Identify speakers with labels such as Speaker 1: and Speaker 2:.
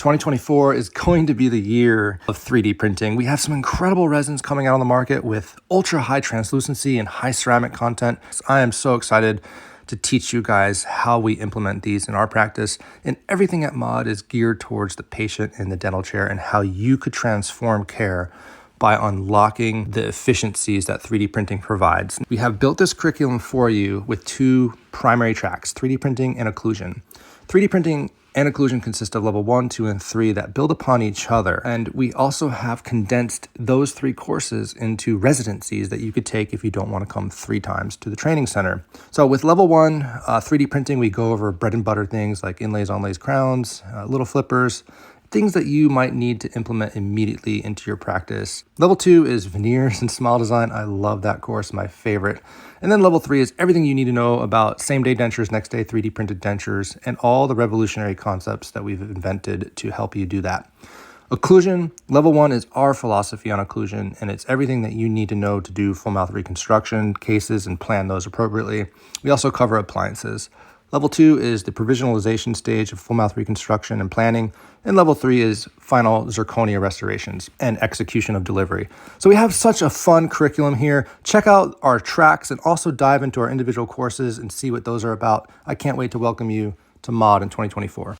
Speaker 1: 2024 is going to be the year of 3D printing. We have some incredible resins coming out on the market with ultra high translucency and high ceramic content. I am so excited to teach you guys how we implement these in our practice. And everything at Mod is geared towards the patient in the dental chair and how you could transform care by unlocking the efficiencies that 3D printing provides. We have built this curriculum for you with two primary tracks, 3D printing and occlusion. 3D printing and occlusion consist of level 1, 2, and 3 that build upon each other. And we also have condensed those 3 courses into residencies that you could take if you don't want to come 3 times to the training center. So with level 1, 3D printing, we go over bread and butter things like inlays, onlays, crowns, little flippers, things that you might need to implement immediately into your practice. Level 2 is veneers and smile design. I love that course, my favorite. And then level 3 is everything you need to know about same-day dentures, next-day 3D printed dentures, and all the revolutionary concepts that we've invented to help you do that. Occlusion, level 1 is our philosophy on occlusion, and it's everything that you need to know to do full mouth reconstruction cases and plan those appropriately. We also cover appliances. Level 2 is the provisionalization stage of full mouth reconstruction and planning. And level 3 is final zirconia restorations and execution of delivery. So we have such a fun curriculum here. Check out our tracks and also dive into our individual courses and see what those are about. I can't wait to welcome you to Mod in 2024.